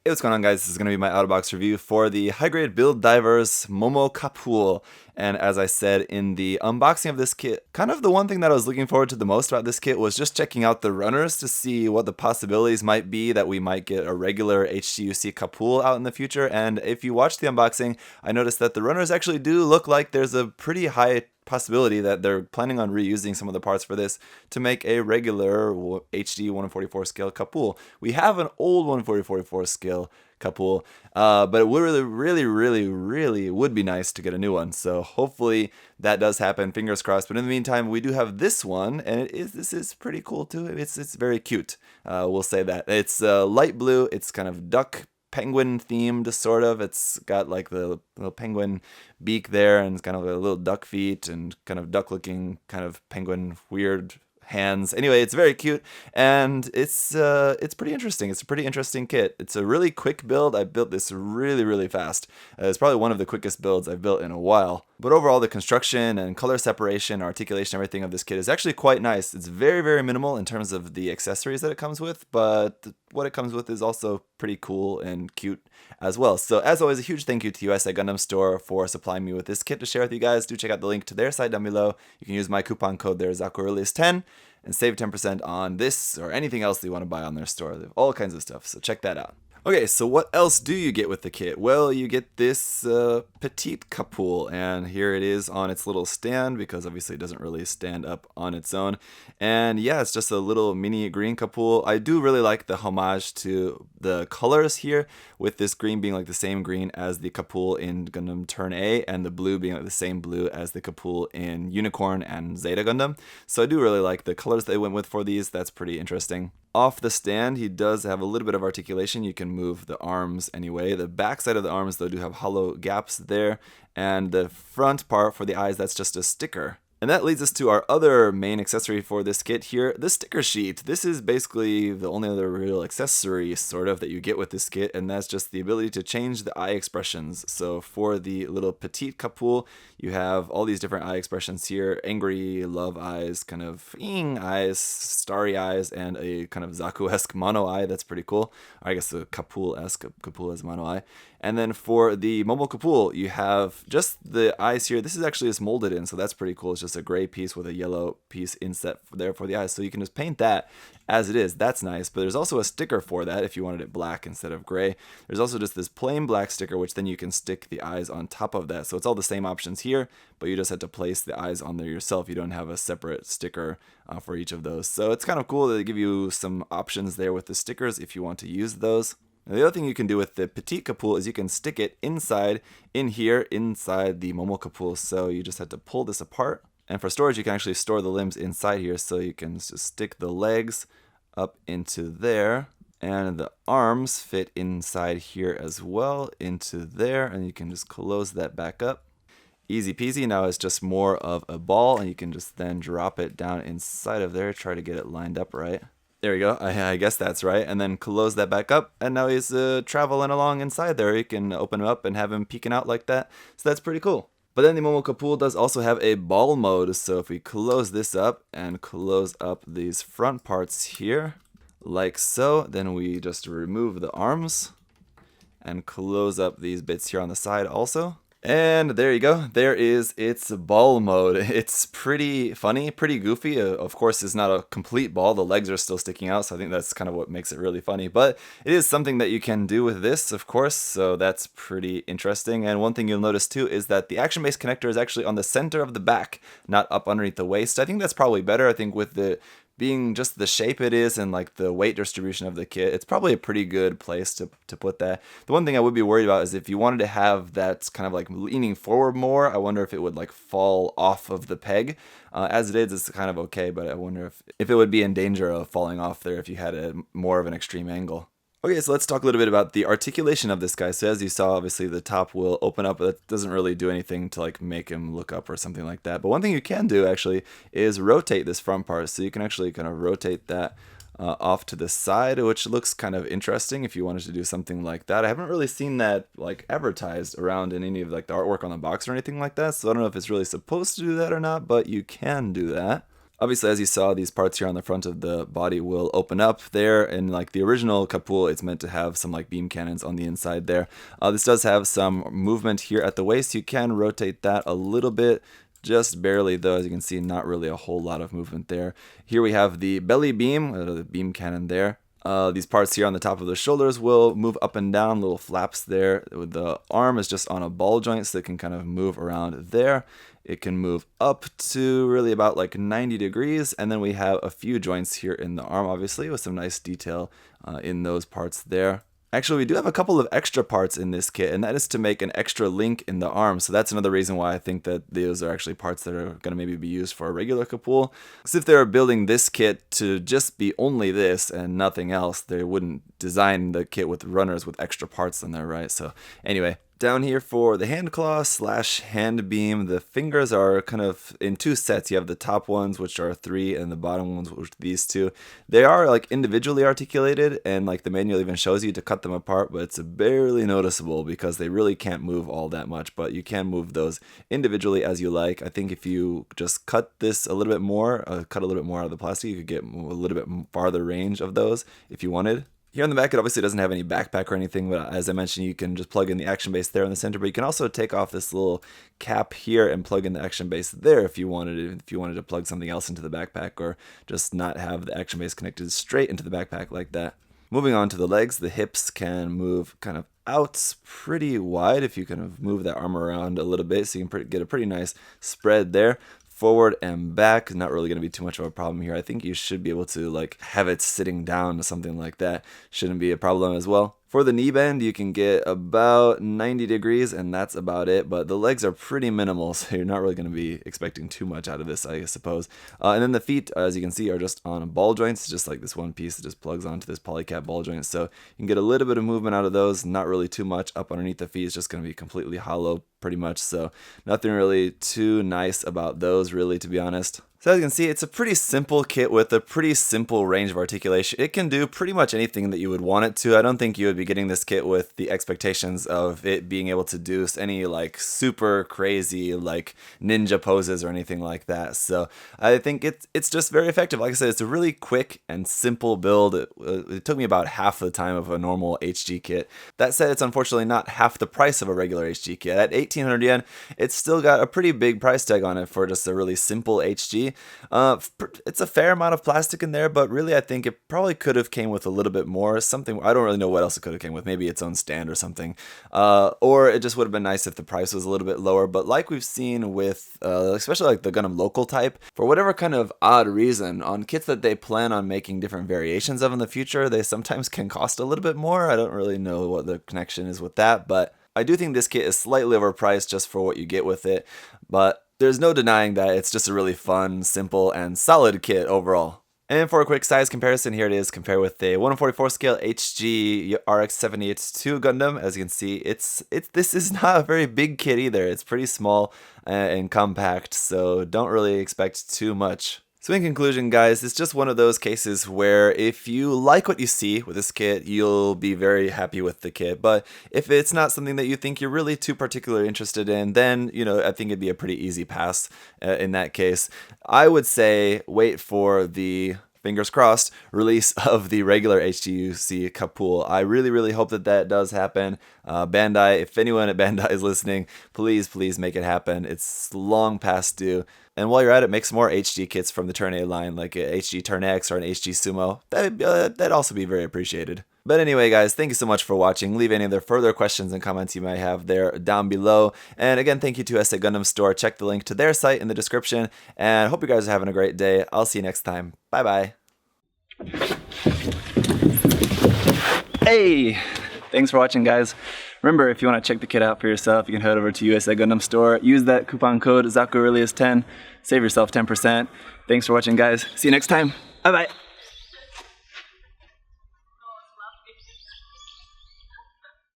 Hey, what's going on, guys? This is going to be my out-of-box review for the high-grade build divers Momokapool. And as I said in the unboxing of this kit, kind of the one thing that I was looking forward to the most about this kit was just checking out the runners to see what the possibilities might be that we might get a regular HGUC Kapool out in the future. And if you watch the unboxing, I noticed that the runners actually do look like there's a pretty high possibility that they're planning on reusing some of the parts for this to make a regular HD 144 scale Kapool. We have an old 144 scale Kapool, but it would really would be nice to get a new one. So hopefully that does happen. Fingers crossed. But in the meantime, we do have this one, and this is pretty cool too. It's very cute. We'll say that it's light blue. It's kind of duck penguin themed, sort of. It's got like the little penguin beak there, and it's kind of a little duck feet and kind of duck looking kind of penguin weird hands. Anyway, it's very cute, and it's pretty interesting. It's a pretty interesting kit. It's a really quick build. I built this really fast. It's probably one of the quickest builds I've built in a while. But overall, the construction and color separation, articulation, everything of this kit is actually quite nice. It's very minimal in terms of the accessories that it comes with, but what it comes with is also pretty cool and cute as well. So as always, a huge thank you to USA Gundam Store for supplying me with this kit to share with you guys. Do check out the link to their site down below. You can use my coupon code there, ZakuAurelius10, and save 10% on this or anything else that you want to buy on their store. They have all kinds of stuff, so check that out. Okay, so what else do you get with the kit? Well, you get this petite Kapool, and here it is on its little stand, because obviously it doesn't really stand up on its own. And yeah, it's just a little mini green Kapool. I do really like the homage to the colors here, with this green being like the same green as the Kapool in Gundam Turn A, and the blue being like the same blue as the Kapool in Unicorn and Zeta Gundam. So I do really like the colors they went with for these. That's pretty interesting. Off the stand, he does have a little bit of articulation. You can move the arms anyway. The back side of the arms, though, do have hollow gaps there. And the front part for the eyes, that's just a sticker. And that leads us to our other main accessory for this kit here, the sticker sheet. This is basically the only other real accessory, sort of, that you get with this kit, and that's just the ability to change the eye expressions. So for the little petite Kapool, you have all these different eye expressions here: angry, love eyes, kind of eyes, starry eyes, and a kind of Zaku-esque mono eye. That's pretty cool. Or I guess the Kapool-esque, Kapool as mono eye. And then for the Momokapool, you have just the eyes here. This is actually just molded in, so that's pretty cool. It's just a gray piece with a yellow piece inset there for the eyes. So you can just paint that as it is. That's nice. But there's also a sticker for that if you wanted it black instead of gray. There's also just this plain black sticker, which then you can stick the eyes on top of that. So it's all the same options here, but you just had to place the eyes on there yourself. You don't have a separate sticker for each of those. So it's kind of cool that they give you some options there with the stickers if you want to use those. Now, the other thing you can do with the petite Kapool is you can stick it inside the Momokapool. So you just have to pull this apart. And for storage, you can actually store the limbs inside here. So you can just stick the legs up into there. And the arms fit inside here as well, into there. And you can just close that back up. Easy peasy. Now it's just more of a ball, and you can just then drop it down inside of there. Try to get it lined up right. There we go. I guess that's right. And then close that back up, and now he's traveling along inside there. You can open him up and have him peeking out like that. So that's pretty cool. But then the Momokapool does also have a ball mode. So if we close this up and close up these front parts here, like so, then we just remove the arms and close up these bits here on the side also. And there you go. There is its ball mode. It's pretty funny, pretty goofy. Of course, it's not a complete ball. The legs are still sticking out, so I think that's kind of what makes it really funny. But it is something that you can do with this, of course, so that's pretty interesting. And one thing you'll notice, too, is that the action-based connector is actually on the center of the back, not up underneath the waist. I think that's probably better. I think with the being just the shape it is and like the weight distribution of the kit, it's probably a pretty good place to put that. The one thing I would be worried about is if you wanted to have that kind of like leaning forward more, I wonder if it would like fall off of the peg. As it is, it's kind of okay, but I wonder if it would be in danger of falling off there if you had a more of an extreme angle. Okay, so let's talk a little bit about the articulation of this guy. So as you saw, obviously the top will open up, but that doesn't really do anything to like make him look up or something like that. But one thing you can do actually is rotate this front part. So you can actually kind of rotate that off to the side, which looks kind of interesting if you wanted to do something like that. I haven't really seen that like advertised around in any of like the artwork on the box or anything like that. So I don't know if it's really supposed to do that or not, but you can do that. Obviously, as you saw, these parts here on the front of the body will open up there, and like the original Kapool, it's meant to have some like beam cannons on the inside there. This does have some movement here at the waist. You can rotate that a little bit, just barely though. As you can see, not really a whole lot of movement there. Here we have the belly beam, the beam cannon there. These parts here on the top of the shoulders will move up and down, little flaps there. The arm is just on a ball joint, so it can kind of move around there. It can move up to really about like 90 degrees, and then we have a few joints here in the arm, obviously, with some nice detail in those parts there. Actually, we do have a couple of extra parts in this kit, and that is to make an extra link in the arm. So that's another reason why I think that those are actually parts that are going to maybe be used for a regular Kapool. Because if they were building this kit to just be only this and nothing else, they wouldn't design the kit with runners with extra parts in there, right? So anyway, down here for the hand claw / hand beam, the fingers are kind of in two sets. You have the top ones, which are 3, and the bottom ones, which are these 2. They are like individually articulated, and like the manual even shows you to cut them apart, but it's barely noticeable because they really can't move all that much. But you can move those individually as you like. I think if you just cut this a little bit more, cut a little bit more out of the plastic, you could get a little bit farther range of those if you wanted. Here on the back, it obviously doesn't have any backpack or anything, but as I mentioned, you can just plug in the action base there in the center, but you can also take off this little cap here and plug in the action base there if you wanted to plug something else into the backpack, or just not have the action base connected straight into the backpack like that. Moving on to the legs, the hips can move kind of out pretty wide if you kind of move that arm around a little bit, so you can get a pretty nice spread there. Forward and back, not really going to be too much of a problem here. I think you should be able to like have it sitting down or something like that. Shouldn't be a problem as well. For the knee bend, you can get about 90 degrees, and that's about it, but the legs are pretty minimal, so you're not really going to be expecting too much out of this, I suppose. And then the feet, as you can see, are just on ball joints, just like this one piece that just plugs onto this polycap ball joint, so you can get a little bit of movement out of those, not really too much. Up underneath the feet is just going to be completely hollow, pretty much, so nothing really too nice about those, really, to be honest. So as you can see, it's a pretty simple kit with a pretty simple range of articulation. It can do pretty much anything that you would want it to. I don't think you would be getting this kit with the expectations of it being able to do any like super crazy like ninja poses or anything like that. So I think it's just very effective. Like I said, it's a really quick and simple build. It took me about half the time of a normal HG kit. That said, it's unfortunately not half the price of a regular HG kit. At 1,800 yen, it's still got a pretty big price tag on it for just a really simple HG. It's a fair amount of plastic in there, but really I think it probably could have came with a little bit more. Something, I don't really know what else it could have came with. Maybe its own stand or something. Or it just would have been nice if the price was a little bit lower. But like we've seen with, especially like the Gundam local type, for whatever kind of odd reason, on kits that they plan on making different variations of in the future, they sometimes can cost a little bit more. I don't really know what the connection is with that, but I do think this kit is slightly overpriced just for what you get with it. But there's no denying that it's just a really fun, simple, and solid kit overall. And for a quick size comparison, here it is compared with a 1/44 scale HG RX-78-2 Gundam. As you can see, this is not a very big kit either. It's pretty small and compact, so don't really expect too much. So in conclusion, guys, it's just one of those cases where if you like what you see with this kit, you'll be very happy with the kit. But if it's not something that you think you're really too particularly interested in, then, I think it'd be a pretty easy pass in that case. I would say wait for the, fingers crossed, release of the regular HGUC Kapool. I really, really hope that does happen. Bandai, if anyone at Bandai is listening, please make it happen. It's long past due. And while you're at it, make some more HG kits from the Turn A line, like a HG Turn X or an HG Sumo. That'd also be very appreciated. But anyway, guys, thank you so much for watching. Leave any other further questions and comments you might have there down below. And again, thank you to SA Gundam Store. Check the link to their site in the description. And I hope you guys are having a great day. I'll see you next time. Bye-bye. Hey! Thanks for watching, guys. Remember, if you want to check the kit out for yourself, you can head over to USA Gundam Store. Use that coupon code ZakuAurelius10. Save yourself 10%. Thanks for watching, guys. See you next time. Bye-bye.